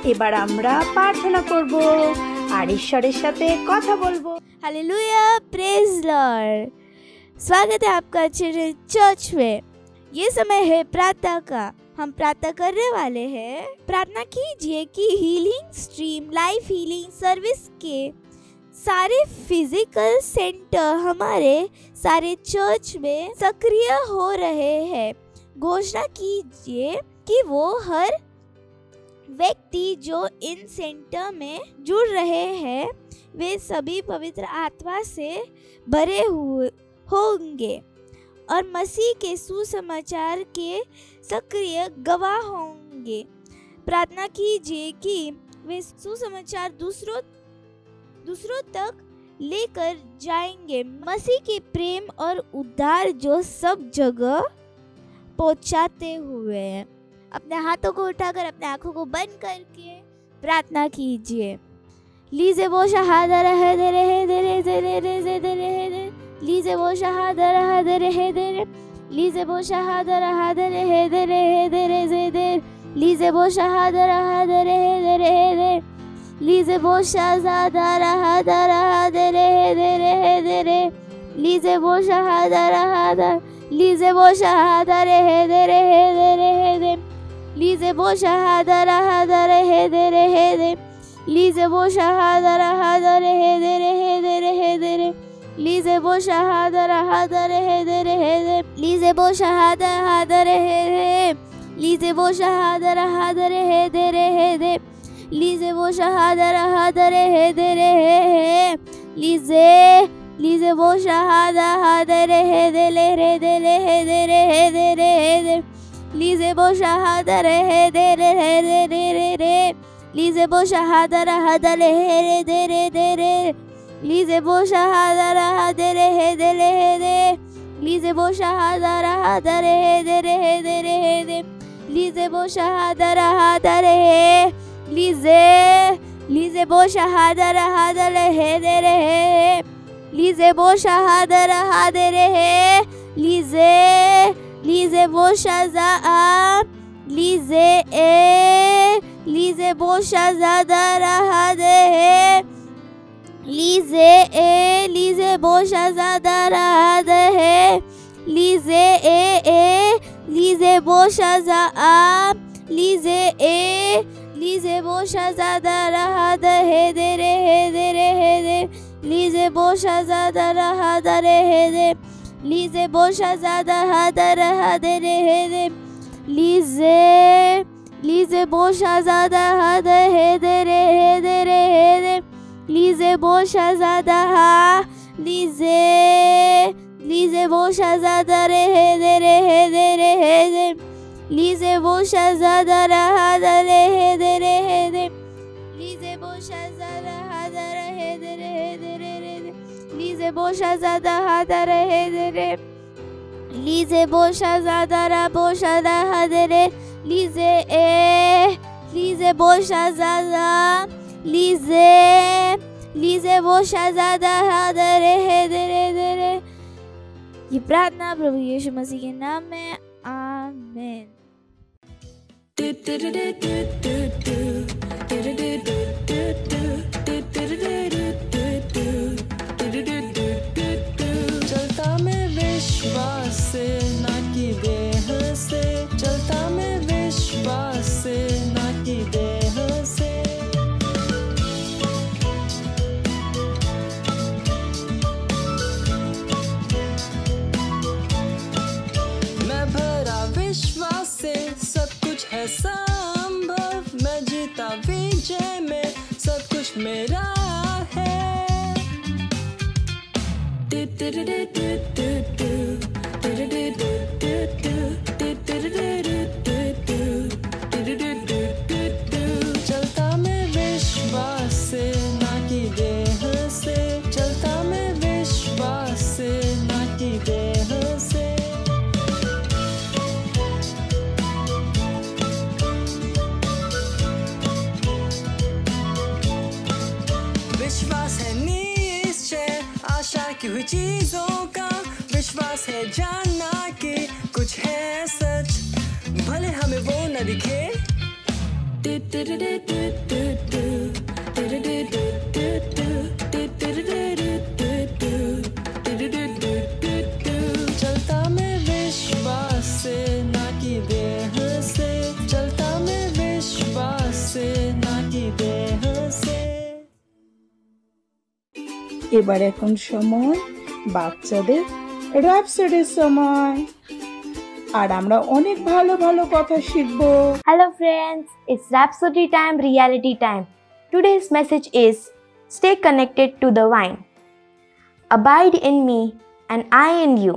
এবার আমরা প্রার্থনা করব আর ঈশ্বরের সাথে কথা বলবো। Hallelujah, praise Lord. स्वागत है आपका चर्च में। ये समय है प्रार्थना का। हम प्रार्थना करने वाले हैं। प्रार्थना कीजिए कि healing stream life healing service के सारे फिजिकल सेंटर हमारे सारे चर्च में सक्रिय हो रहे हैं। घोषणा कीजिए कि वो हर व्यक्ति जो इन सेंटर में जुड़ रहे हैं वे सभी पवित्र आत्मा से भरे हुए होंगे और मसीह के सुसमाचार के सक्रिय गवाह होंगे। प्रार्थना कीजिए कि वे सुसमाचार दूसरों तक लेकर जाएंगे। मसीह के प्रेम और उद्धार जो सब जगह पहुंचाते हुए। अपने हाथों को उठाकर अपने आंखों को बंद करके प्रार्थना कीजिए। लीजे वो शहादर है दे रहे दे रहे दे रहे दे रहे दे रहे लीजे वो शहादर है दे रहे दे रहे लीजे वो शहादर है दे रहे दे रहे दे रहे दे लीजे वो शहादर है दे रहे दे रहे दे लीजे वो शहादर है दे रहे दे रहे दे रहे दे रहे लीजे वो शहादर है लीजे वो शहादर है दे रहे दे रहे दे लीजे वो शहादर है दे रहे दे रहे दे लीजे वो शहादर है दे रहे दे रहे दे रहे दे लीजे वो शहादर है दे रहे दे रहे दे लीजे वो शहादर है दे रहे दे लीजे वो शहादर है दे रहे दे रहे दे लीजे वो शहादर है दे रहे दे रहे लीजे वो शहादर है दे रहे दे ले रे दे ले दे रहे दे रहे दे लीजे वो शहादर है दे रहे दे रे रे लीजे वो शहादर है दे रहे दे रे दे रे लीजे वो शहादर है दे रहे दे ले दे लीजे वो शहादर है दे रहे दे रहे दे रहे दे लीजे वो शहादर है दे रहे लीजे वो शहादर है दे रहे दे रहे लीजे वो शहादर है दे रहे लीजे वो शजा लीजे वो शहादर है दे लीजे वो शहादर है दे लीजे वो शजा लीजे वो शहादर है दे दे रहे दे रहे दे लीजे वो शहादर है दे रहे दे लीजे वो शहादर है दे रहे दे रहे दे लीजे वो शहादर है दे दे रहे दे रहे दे लीजे वो शहादर है लीजे वो शहादर है दे रहे दे रहे दे लीजे वो शहादर है दे रहे दे रहे दे लीजे वो शहादर है दे रहे दे रहे दे रहे लीजे वो शहादर है दे रहे दे रहे लीजे वो शहादर है वो शहादर है दे रहे लीजे वो शहादर लीजे वो शहादर है दे रहे दे रहे दे रहे। ये प्रार्थना प्रभु यीशु मसीह के नाम में, आमीन। चलता मैं विश्वास से ना कि देह से, चलता मैं विश्वास से ना कि देह से। मैं भरा विश्वास से, सब कुछ है संभव। मैं जीता विजय में, सब कुछ मेरा है। चलता मैं विश्वास से ना कि देह से, चलता मैं विश्वास से ना कि देह से। विश्वास है निश्चय आशा की हुई चीजों का, विश्वास है जानना कि कुछ है सच, भले हमें वो न दिखे। चलता मैं विश्वास से ना कि देह से, चलता मैं विश्वास से ना कि देह से। এবার এখন সময় বাচ্চাদের র‍্যাপসডির সময়, আর আমরা অনেক ভালো ভালো কথা শিখবো। Hello friends, it's Rhapsody time, reality time. Today's message is stay connected to the vine. Abide in me and I in you,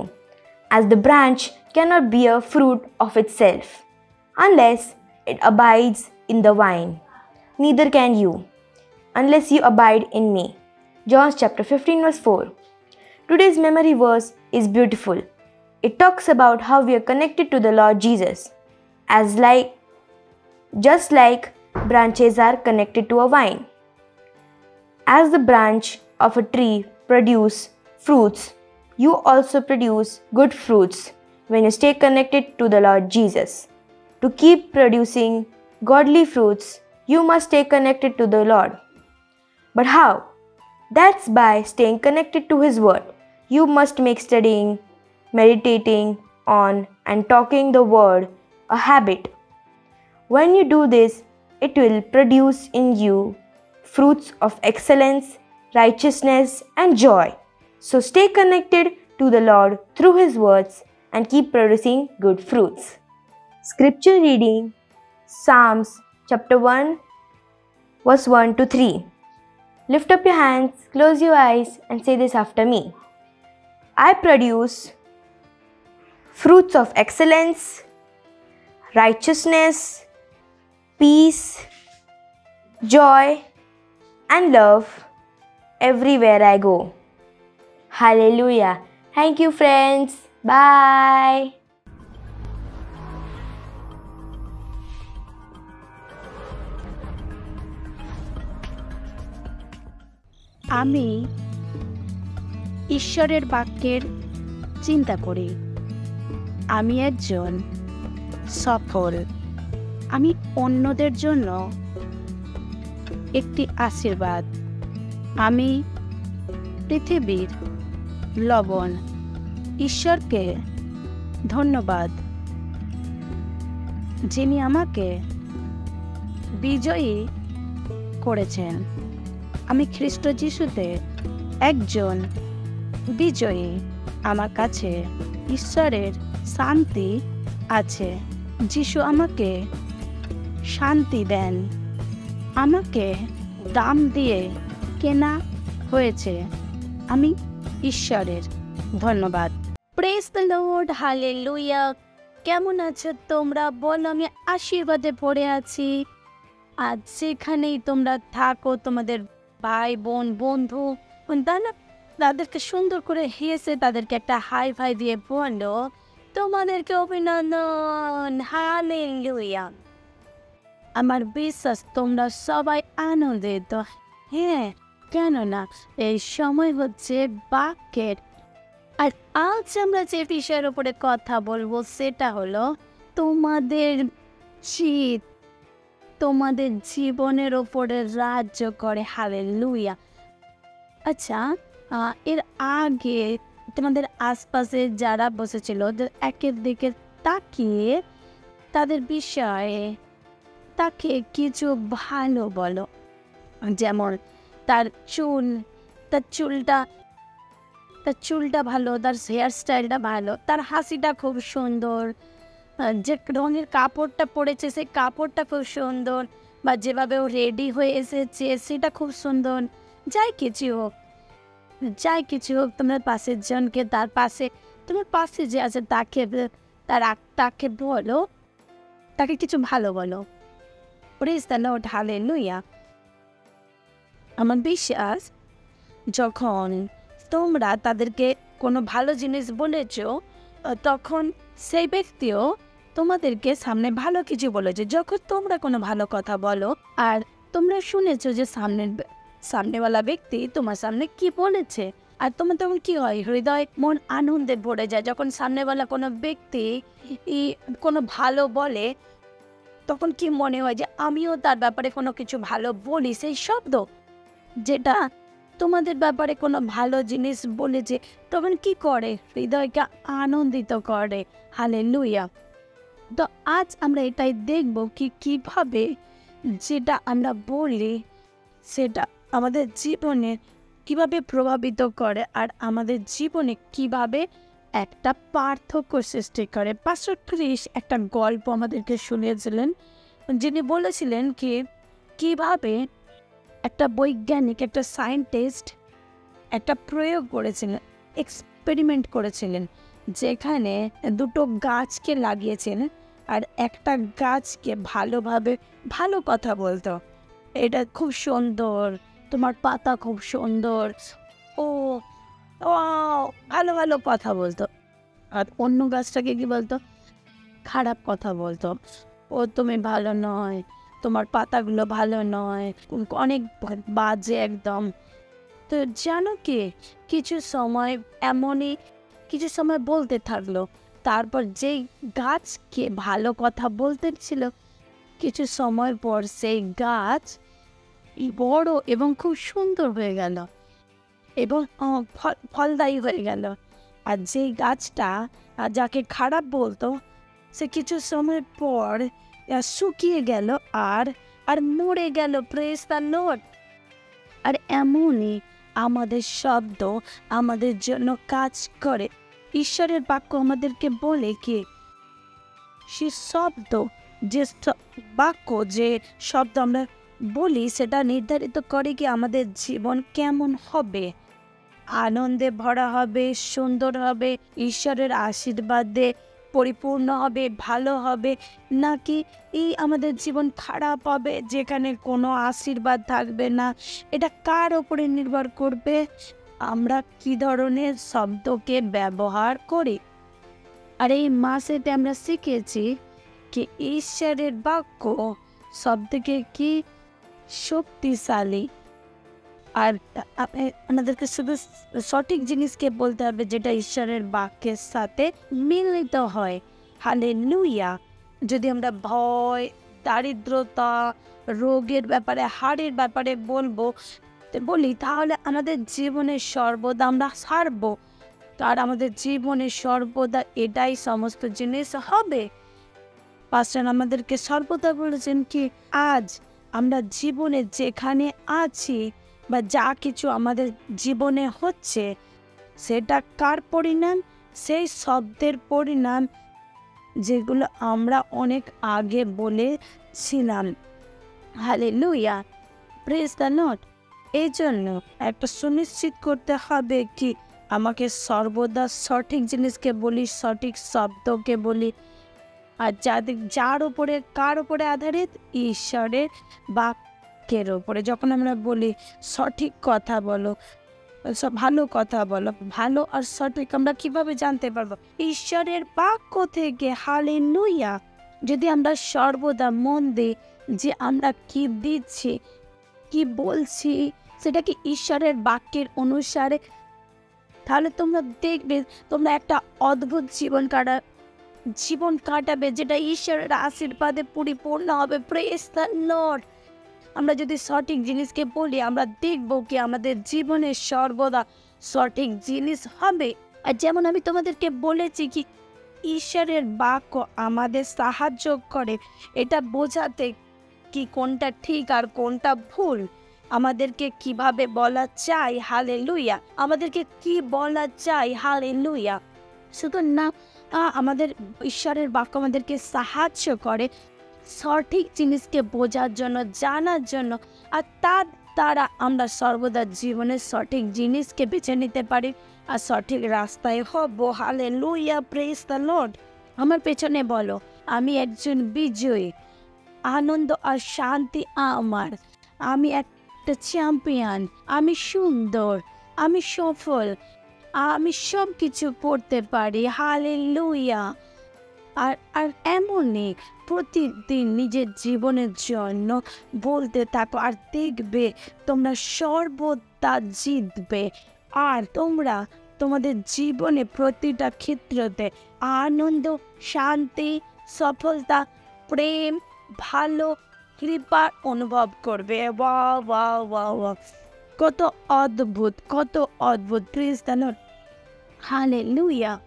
as the branch cannot bear fruit of itself unless it abides in the vine. Neither can you unless you abide in me. John chapter 15 verse 4. Today's memory verse is beautiful. It talks about how we are connected to the Lord Jesus, just like branches are connected to a vine. As the branch of a tree produce fruits, you also produce good fruits when you stay connected to the Lord Jesus. To keep producing godly fruits, you must stay connected to the Lord. But how? That's by staying connected to His Word. You must make studying, meditating on and talking the Word a habit. When you do this, it will produce in you fruits of excellence, righteousness, and joy. So stay connected to the Lord through His words and keep producing good fruits. Scripture reading, Psalms chapter 1 verse 1 to 3. Lift up your hands, close your eyes and say this after me. I produce fruits of excellence, righteousness, peace, joy, and love everywhere I go. Hallelujah. Thank you, friends. Bye. আমি ঈশ্বরের বাক্যের চিন্তা করি। আমি একজন সফল। আমি অন্যদের জন্য একটি আশীর্বাদ। আমি পৃথিবীর লবণ। ঈশ্বরকে ধন্যবাদ, যিনি আমাকে বিজয়ী করেছেন। আমি খ্রিস্ট যিশুতে একজন বিজয়ী। আমার কাছে ঈশ্বরের শান্তি আছে। যিশু আমাকে শান্তি দেন। আমাকে দাম দিয়ে কেনা হয়েছে। আমি ঈশ্বরের ধন্যবাদ। Praise the lord, hallelujah. কেমন আছো তোমরা? বলো, আমি আশীর্বাদে পড়ে আছি। আজ যেখানেই তোমরা থাকো, তোমাদের ভাই বোন বন্ধু তাদেরকে সুন্দর করে হেসে তাদেরকে একটা হাই ফাই দিয়ে বলো, তোমাদেরকে অভিনন্দন, হালেলুয়া। আমার বিশ্বাস তোমরা সবাই আনন্দিত। হ্যাঁ, কেননা এই সময় হচ্ছে বাক্যের। আর আজ আমরা যে বিষয়ের উপরে কথা বলবো সেটা হলো তোমাদের শীত তোমাদের জীবনের ওপরে রাজ্য করে। হালেলুয়া। আচ্ছা, এর আগে তোমাদের আশপাশে যারা বসেছিল একের দিকে তাকিয়ে তাদের বিষয়ে তাকে কিছু ভালো বলো। যেমন তার চুলটা ভালো, তার হেয়ার স্টাইলটা ভালো, তার হাসিটা খুব সুন্দর, যে রঙের কাপড়টা পরেছে সেই কাপড়টা খুব সুন্দর, বা যেভাবে ও রেডি হয়ে এসেছে সেটা খুব সুন্দর। যাই কিছু হোক তোমার পাশের জনকে, তার পাশে তোমার পাশে যে আছে তাকে বলো, তাকে কিছু ভালো বলো। Praise the lord, hallelujah. আমার বিশ্বাস যখন তোমরা তাদেরকে কোনো ভালো জিনিস বলেছ, তখন সেই ব্যক্তিও তোমাদেরকে সামনে ভালো কিছু বলেছে। যখন তোমরা কোনো ভালো কথা বলো আর তোমরা শুনেছো যে সামনেওয়ালা ব্যক্তি তোমার সামনে কি বলেছে, আর তোমার তখন কি হয়, হৃদয় মন আনন্দে ভরে যায়। যখন সামনেওয়ালা কোনো ব্যক্তি কোনো ভালো বলে, তখন কি মনে হয় যে আমিও তার ব্যাপারে কোনো কিছু ভালো বলি, সেই শব্দ যেটা তোমাদের ব্যাপারে কোনো ভালো জিনিস বলেছে, তখন কি করে? হৃদয়কে আনন্দিত করে। হালেলুয়া। তো আজ আমরা এটাই দেখব কি কিভাবে যেটা আমরা বলি সেটা আমাদের জীবনে কিভাবে প্রভাবিত করে আর আমাদের জীবনে কিভাবে একটা পার্থক্য সৃষ্টি করে। পাস্টর ক্রিস একটা গল্প আমাদেরকে শুনিয়েছিলেন, যিনি বলেছিলেন কি কিভাবে একটা বৈজ্ঞানিক, একটা সায়েন্টিস্ট একটা প্রয়োগ করেছিলেন, এক্সপেরিমেন্ট করেছিলেন, যেখানে দুটো গাছকে লাগিয়েছিলেন আর একটা গাছকে ভালোভাবে ভালো কথা বলতো, এটা খুব সুন্দর, তোমার পাতা খুব সুন্দর, ও ওয়াও, ভালো ভালো কথা বলতো। আর অন্য গাছটাকে কি বলতো? খারাপ কথা বলতো, ও তুমি ভালো নয়, তোমার পাতাগুলো ভালো নয়, অনেক বাজে একদম। তো জানো কি, কিছু সময় এমনই কিছু সময় বলতে থাকলো, তারপর যেই গাছকে ভালো কথা বলতে ছিল, কিছু সময় পর সেই গাছ বড় এবং খুব সুন্দর হয়ে গেল এবং ফলদায়ী হয়ে গেল। আর যেই গাছটা যাকে খারাপ বলতো, সে কিছু সময় পর শুকিয়ে গেল আর আর মরে গেল। Praise the lord. আর এমনই আমাদের শব্দ আমাদের জন্য কাজ করে। ঈশ্বরের বাক্য আমাদেরকে বলে কি সে শব্দ, যে বাক্য, যে শব্দ আমরা বলি, সেটা নির্ধারিত করে কি আমাদের জীবন কেমন হবে, আনন্দে ভরা হবে, সুন্দর হবে, ঈশ্বরের আশীর্বাদে পরিপূর্ণ হবে, ভালো হবে, নাকি এই আমাদের জীবন খারাপ হবে যেখানে কোনো আশীর্বাদ থাকবে না। এটা কার ওপরে নির্ভর করবে? আমরা কি ধরনের শব্দকে ব্যবহার করি। আর এই মাসেতে আমরা শিখেছি কি ঈশ্বরের বাক্য সবথেকে কি শক্তিশালী। আর আমাদেরকে শুধু সঠিক জিনিসকে বলতে হবে যেটা ঈশ্বরের বাক্যের সাথে মিলিত হয়। হালেলুয়া। যদি আমরা ভয়, দারিদ্রতা, রোগের ব্যাপারে, হাড়ের ব্যাপারে বলি, তাহলে আমাদের জীবনে সর্বদা আমরা হারবো। আর আমাদের জীবনে সর্বদা এটাই সমস্ত জিনিস হবে। পাস্টার আমাদেরকে সর্বদা বলেছেন কি আজ আমরা জীবনে যেখানে আছি বা যা কিছু আমাদের জীবনে হচ্ছে, সেটা কার পরিণাম? সেই শব্দের পরিণাম যেগুলো আমরা অনেক আগে বলেছিলাম। Hallelujah, praise the lord. এই জন্য একটা সুনিশ্চিত করতে হবে কি আমাকে সর্বদা সঠিক জিনিসকে বলি, সঠিক শব্দকে বলি। আর যার উপরে, কার উপরে আধারিত? ঈশ্বরের বাক্যের উপরে। যখন আমরা বলি সঠিক কথা বলো, ভালো কথা বলো, ভালো আর সঠিক আমরা কিভাবে জানতে পারবো? ঈশ্বরের বাক্য থেকে। হালেলুয়া। যদি আমরা সর্বদা মন দিই যে আমরা কি দিচ্ছি, কি বলছি, সেটা কি ঈশ্বরের বাক্যের অনুসারে, তাহলে তোমরা দেখবে তোমরা একটা অদ্ভুত জীবন কাটাবে যেটা ঈশ্বরের আশীর্বাদে পরিপূর্ণ হবে। Praise the lord. আমরা যদি সঠিক জিনিসকে বলি, আমরা দেখব কি আমাদের জীবনে সর্বদা সঠিক জিনিস হবে। আর যেমন আমি তোমাদেরকে বলেছি কি ঈশ্বরের বাক্য আমাদের সাহায্য করে এটা বোঝাতে কি কোনটা ঠিক আর কোনটা ভুল, আমাদেরকে কিভাবে বলা চাই। হালেলুয়া। আমাদেরকে কি বলা চাই। হালেলুয়া। শুধু না, আমাদের ঈশ্বরের বাক্য আমাদেরকে সাহায্য করে সঠিক জিনিসকে বোঝার জন্য, জানার জন্য, আর তার দ্বারা আমরা সর্বদা জীবনের সঠিক জিনিসকে বেছে নিতে পারি আর সঠিক রাস্তায় হব। Hallelujah, praise the lord. আমার পেছনে বলো, আমি একজন বিজয়ী, আনন্দ আর শান্তি আমার, আমি একটা চ্যাম্পিয়ন, আমি সুন্দর, আমি সফল, আমি সব কিছু করতে পারি। হালেলুয়া। আর এমনই প্রতিদিন নিজের জীবনের জন্য বলতে থাকো আর দেখবে তোমরা সর্বদা জিতবে। আর তোমরা তোমাদের জীবনে প্রতিটা ক্ষেত্রতে আনন্দ, শান্তি, সফলতা, প্রেম, ভালো কৃপা অনুভব করবে। ওয়াও ওয়াও ওয়াও ওয়াও, কত অদ্ভুত, কত অদ্ভুত। Praise the lord, hallelujah.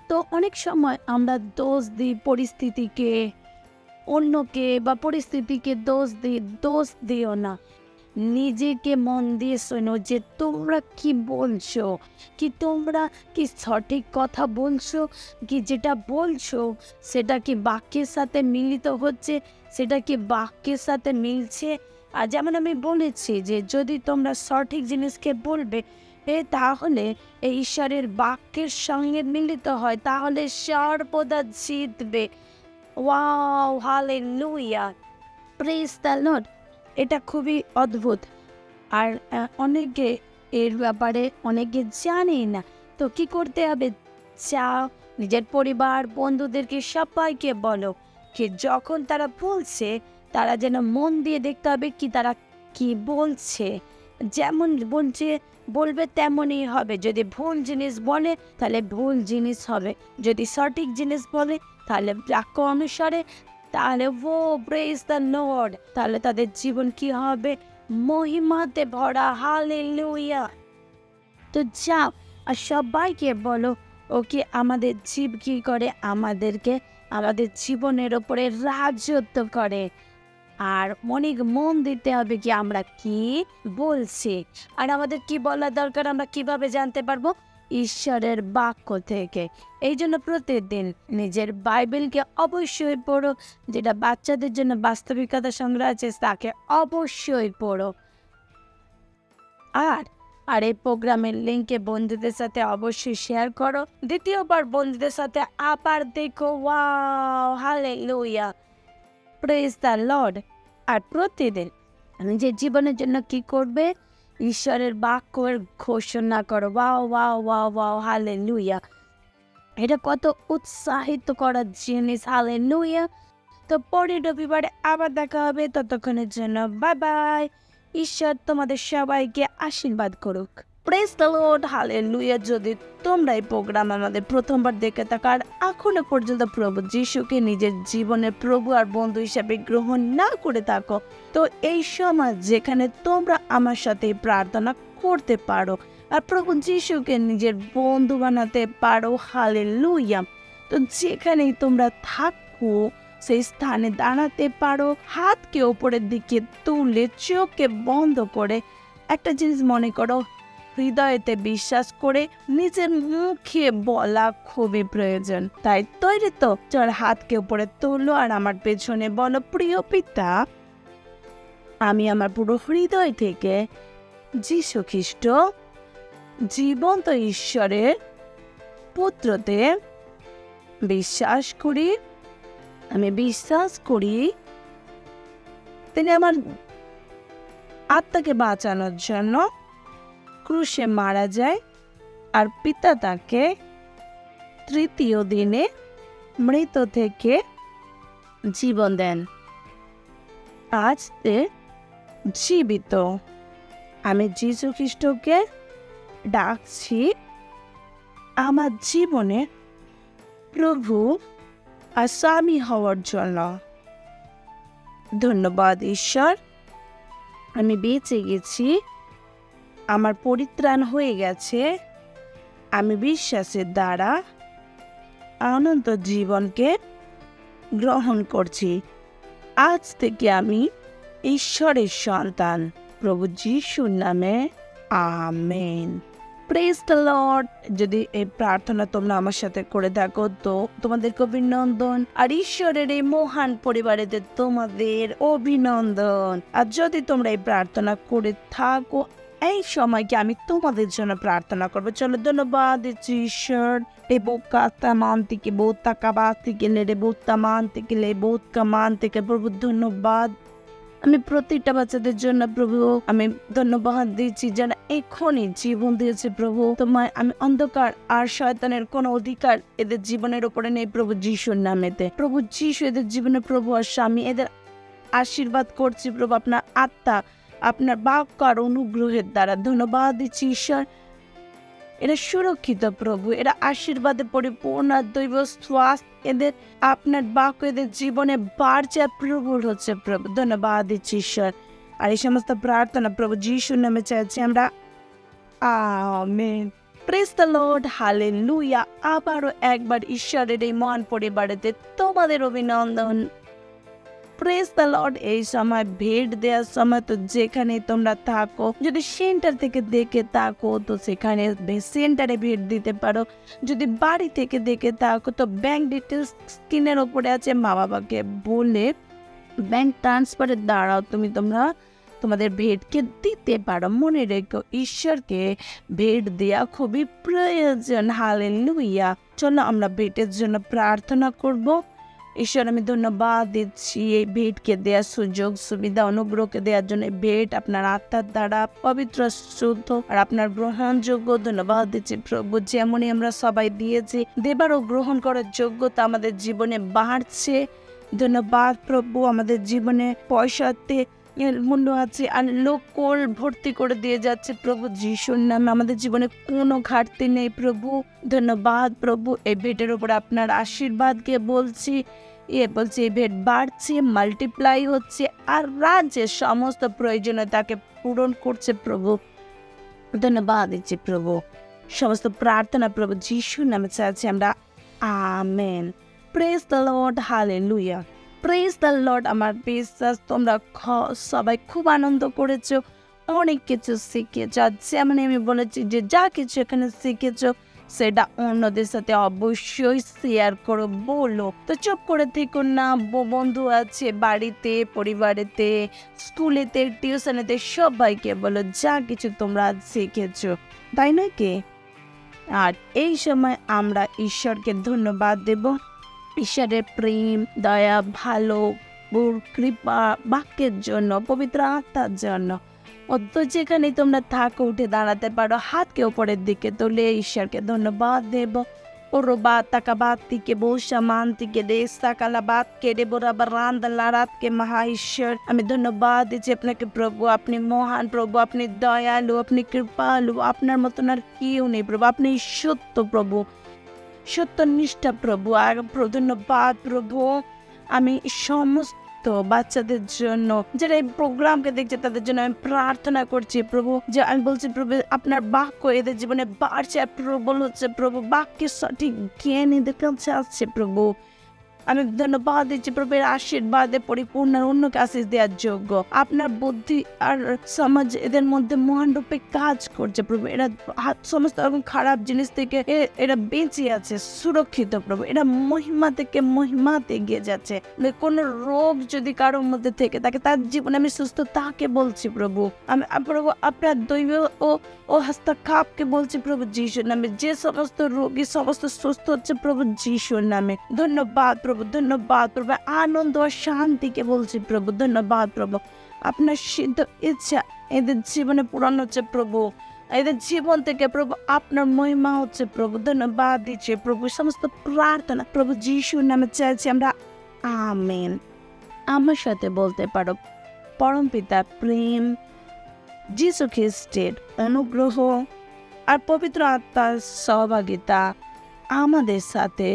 তো অনেক সময় আমরা দোষ দিই পরিস্থিতিকে, অন্যকে বা পরিস্থিতিকে দোষ দিও না। নিজেকে মন দিয়ে শোনো যে তোমরা কি বলছো, কি তোমরা কি সঠিক কথা বলছো, কি যেটা বলছো সেটা কি বাক্যের সাথে মিলিত হচ্ছে, সেটা কি বাক্যের সাথে মিলছে। আর যেমন আমি বলেছি যে যদি তোমরা সঠিক জিনিসকে বলবে তাহলে এই ঈশ্বরের বাক্যের সঙ্গে মিলিত হয়, তাহলে সর্বদা জিতবে। Wow, hallelujah, praise the lord. এটা খুবই অদ্ভুত। আর অনেকে এর ব্যাপারে অনেকে জানে না। তো কি করতে হবে? চাও নিজের পরিবার বন্ধুদেরকে সবাইকে বলো কি যখন তারা বলছে তারা যেন মন দিয়ে দেখতে হবে কি তারা কি বলছে। যেমন বলবে তেমনই হবে। যদি ভুল জিনিস বলে তাহলে ভুল জিনিস হবে, যদি সঠিক জিনিস বলে তাহলে বাক্য অনুসারে, তাহলে ও প্রেজ দ্য লর্ড, তাহলে তাদের জীবন কি হবে? মহিমাতে ভরা। হালেলুয়া। তো যাও আর সবাইকে বলো ওকে আমাদের জীব কি করে? আমাদেরকে আমাদের জীবনের ওপরে রাজত্ব করে। আর অনেক মন দিতে হবে কি আমরা কি বলছি। আর আমাদের কি বলা দরকার আমরা কিভাবে জানতে পারবো? ঈশ্বরের বাক্য থেকে। এই জন্য প্রতিদিন নিজের বাইবেলকে অবশ্যই পড়ো, যেটা বাচ্চাদের জন্য বাস্তবিকতা সংগ্রহ আছে তাকে অবশ্যই পড়ো। আর এই প্রোগ্রামের লিঙ্কে বন্ধুদের সাথে অবশ্যই শেয়ার করো। দ্বিতীয়বার বন্ধুদের সাথে আবার দেখো। Wow, hallelujah, praise the lord. আর প্রতিদিন নিজের জীবনের জন্য কি করবে? ঈশ্বরের বাক্যের ঘোষণা করো। Wow wow wow wow, hallelujah. এটা কত উৎসাহিত করার জিনিস। হালেলুয়া। তো পরের রবিবারে আবার দেখা হবে। ততক্ষণের জন্য বাই বাই। ঈশ্বর তোমাদের সবাইকে আশীর্বাদ করুক। Praise the lord, hallelujah. যদি তোমরা এই প্রোগ্রাম আমাদের প্রথমবার দেখে থাকো আর এখনো পর্যন্ত প্রভু যিশুকে নিজের জীবনের প্রভু আর বন্ধু হিসেবে গ্রহণ না করে থাকো, তো এই সময় যেখানে তোমরা আমার সাথে প্রার্থনা করতে পারো আর প্রভু যিশুকে নিজের বন্ধু বানাতে পারো। হালেলুয়া। তো যেখানেই তোমরা থাকো সেই স্থানে দাঁড়াতে পারো, হাতকে ওপরের দিকে তুলে চোখকে বন্ধ করে একটা জিনিস মনে করো, হৃদয়েতে বিশ্বাস করে নিজের মুখে বলা খুবই প্রয়োজন। তাই তৈরি তো? চল হাতকে উপরে তোলো আর আমার পেছনে বলো, প্রিয় পিতা, আমি আমার পুরো হৃদয় থেকে যীশু খ্রিস্ট জীবন্ত ঈশ্বরের পুত্রতে বিশ্বাস করি। আমি বিশ্বাস করি তিনি আমার আত্মাকে বাঁচানোর জন্য ক্রুশে মারা যায় আর পিতা তাকে তৃতীয় দিনে মৃত থেকে জীবন দেন। আজ তে জীবিত। আমি যীশু খ্রিস্টকে ডাকছি আমার জীবনে প্রভু আর স্বামী হওয়ার জন্য। ধন্যবাদ ঈশ্বর, আমি বেঁচে গেছি, আমার পরিত্রাণ হয়ে গেছে। আমি বিশ্বাসের দ্বারা অনন্ত জীবনকে গ্রহণ করছি। আজ থেকে আমি ঈশ্বরের সন্তান। প্রভু যিশুর নামে আমেন। Praise the Lord. যদি এই প্রার্থনা তোমরা আমার সাথে করে থাকো তো তোমাদেরকে অভিনন্দন। আর ঈশ্বরের এই মহান পরিবারেতে তোমাদের অভিনন্দন। আর যদি তোমরা এই প্রার্থনা করে থাকো এই সময়কে আমি তোমাদের জন্য প্রার্থনা করবো। চলো ধন্যবাদ দিচ্ছি ঈশ্বর। প্রভু ধন্যবাদ। আমি প্রতিটা বাচ্চাদের জন্য প্রভু আমি ধন্যবাদ দিচ্ছি যারা এখনই জীবন দিয়েছে প্রভু। তোমায় আমি অন্ধকার আর শয়তানের কোনো অধিকার এদের জীবনের উপরে নেই প্রভু যিশুর নামেতে। প্রভু যিশু এদের জীবনে প্রভু আর স্বামী এদের আশীর্বাদ করছি প্রভু আপনার আত্মা আপনার বাক্য আর অনুগ্রহের দ্বারা। ধন্যবাদ দিচ্ছি ঈশ্বর। এরা সুরক্ষিত প্রভু, এরা আশীর্বাদে পরিপূর্ণ, দৈব শ্বাস এদের আপনার বাক্য এদের জীবনে বাড়ছে আর প্রবল হচ্ছে প্রভু। ধন্যবাদ দিচ্ছি ঈশ্বর। আর এই সমস্ত প্রার্থনা প্রভু যিশুর নামে চাইছি আমরা, amen. Praise the lord, hallelujah. আবারও একবার ঈশ্বরের এই মহান পরিবারেতে তোমাদের অভিনন্দন। Praise the lord. এই সময় ভেট দেওয়ার সময় তো যেখানে তোমরা থাকো, যদি সেন্টার থেকে দেখে থাকো তো সেখানে সেন্টারে ভেট দিতে পারো। যদি বাড়ি থেকে দেখে থাকো তো ব্যাংক ডিটেলস স্ক্রিনের ওপরে আছে, মা বাবাকে বলে ব্যাংক ট্রান্সফারের দ্বারাও তোমরা তোমাদের ভেটকে দিতে পারো। মনে রেখো ঈশ্বরকে ভেট দেওয়া খুবই প্রয়োজন। হালেলুয়া। চলো আমরা ভেটের জন্য প্রার্থনা করব। ঈশ্বর, আমি ধন্যবাদ দিচ্ছি এই ভেটকে দেওয়ার সুযোগ সুবিধা অনুগ্রহকে দেওয়ার জন্য। ভেট আপনার আত্মার দ্বারা পবিত্র, শুদ্ধ আর আপনার গ্রহণযোগ্য। ধন্যবাদ দিচ্ছি প্রভু, যেমনই আমরা সবাই দিয়েছি, দেবার ও গ্রহণ করার যোগ্যতা আমাদের জীবনে বাড়ছে। ধন্যবাদ প্রভু, আমাদের জীবনে পয়সাতে মূল্য আছে আর লোক কোল ভর্তি করে দিয়ে যাচ্ছে প্রভু যিশুর নামে। আমাদের জীবনে কোনো ঘাটতি নেই প্রভু। ধন্যবাদ প্রভু, এই ভেটের উপর আপনার আশীর্বাদকে বলছি। এই ভেট বাড়ছে, মাল্টিপ্লাই হচ্ছে আর রাজ্যের সমস্ত প্রয়োজনীয়তাকে পূরণ করছে প্রভু। ধন্যবাদ দিচ্ছি প্রভু। সমস্ত প্রার্থনা প্রভু যিশুর নামে চাইছি আমরা, amen. Praise the lord, hallelujah. Praise the lord. আমার বিশ্বাস তোমরা সবাই খুব আনন্দ করেছো, অনেক কিছু শিখেছ। যেমন আমি বলেছি যে যা কিছু এখানে শিখেছ সেটা অন্যদের সাথে অবশ্যই শেয়ার করো, বলো। তো চুপ করে থেকো না। বন্ধু আছে বাড়িতে, পরিবারেতে, স্কুলেতে, টিউশনেতে, সবাইকে বলো যা কিছু তোমরা শিখেছ, তাই নয় কি? আর এই সময় আমরা ঈশ্বরকে ধন্যবাদ দেব। ঈশ্বরের প্রেম, দয়া, ভালো কৃপা, বাক্যের জন্য, পবিত্র আত্মার জন্য। অত যেখানে তোমরা থাকো উঠে দাঁড়াতে পারো, হাতকে উপরের দিকে তুলে ঈশ্বরকে ধন্যবাদ দেব। ওরো বাত তাকা বাত থেকে বসা মান থেকে দেশ তাকালা বাত কেড়ে বরাবর রান্দ লারাতকে মহা ঈশ্বর, আমি ধন্যবাদ দিচ্ছি আপনাকে প্রভু। আপনি মহান প্রভু, আপনি দয়ালু, আপনি কৃপালু, আপনার মতন আর কেউ নেই প্রভু। আপনি সত্য প্রভু, সত্যনিষ্ঠা প্রভু। আর ধন্যবাদ প্রভু। আমি সমস্ত বাচ্চাদের জন্য যারা এই প্রোগ্রামকে দেখছে তাদের জন্য আমি প্রার্থনা করছি প্রভু, যে আমি বলছি প্রভু আপনার বাক্য এদের জীবনে বাড়ছে আর প্রবল হচ্ছে প্রভু। বাক্যের সঠিক জ্ঞান এদের কাছে আসছে প্রভু। আমি ধন্যবাদ দিচ্ছি প্রভু, এর আশীর্বাদে পরিপূর্ণ অন্যকে আশীষ দেওয়ার যোগ্য। আপনার বুদ্ধি আর সমাজ এদের মধ্যে মহান রূপে কাজ করছে প্রভু। এরা সমস্ত রকম খারাপ জিনিস থেকে এরা বেঁচে আছে, সুরক্ষিত প্রভু। এরা মহিমা থেকে মহিমাতে এগিয়ে যাচ্ছে। কোনো রোগ যদি কারোর মধ্যে থেকে থাকে তার জীবনে আমি সুস্থ তাকে বলছি প্রভু। আমি প্রভু আপনার দৈব ও হস্তক্ষেপকে বলছি প্রভু যিশুর নামে। যে সমস্ত রোগী সমস্ত সুস্থ হচ্ছে প্রভু যিশুর নামে। ধন্যবাদ প্রভু, ধন্যবাদ প্রভু। আনন্দ ও শান্তিকে বলছি প্রভু। ধন্যবাদ প্রভু, আপনার সিদ্ধ ইচ্ছা এদের জীবনে পূরণ হচ্ছে প্রভু। এদের জীবন থেকে প্রভু আপনার মহিমা হচ্ছে প্রভু। ধন্যবাদ দিচ্ছি প্রভু। সমস্ত প্রার্থনা প্রভু যিশুর নামে চাইছি আমরা, আমেন। আমার সাথে বলতে পারো, পরম পিতা প্রেম, যিশু খ্রিস্টের অনুগ্রহ আর পবিত্র আত্মার সহভাগিতা আমাদের সাথে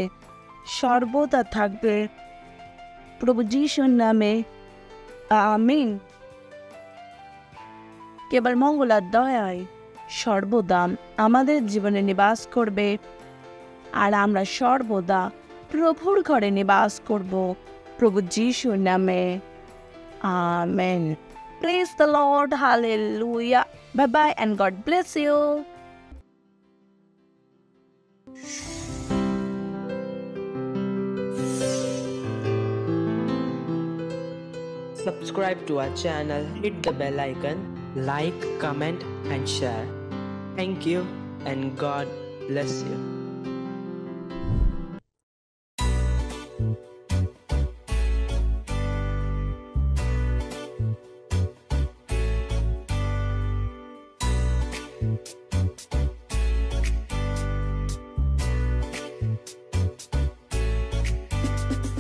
সর্বদা থাকবে প্রভু যিশুর নামে, আমিন। কেবল মঙ্গল আর দয়ায় সর্বদা আমাদের জীবনে নিবাস করবে আর আমরা সর্বদা প্রভুর ঘরে নিবাস করব প্রভু যিশুর নামে, amen. Praise the Lord, hallelujah. Bye bye and God bless you. Subscribe to our channel, hit the bell icon, like, comment and share. Thank you and God bless you.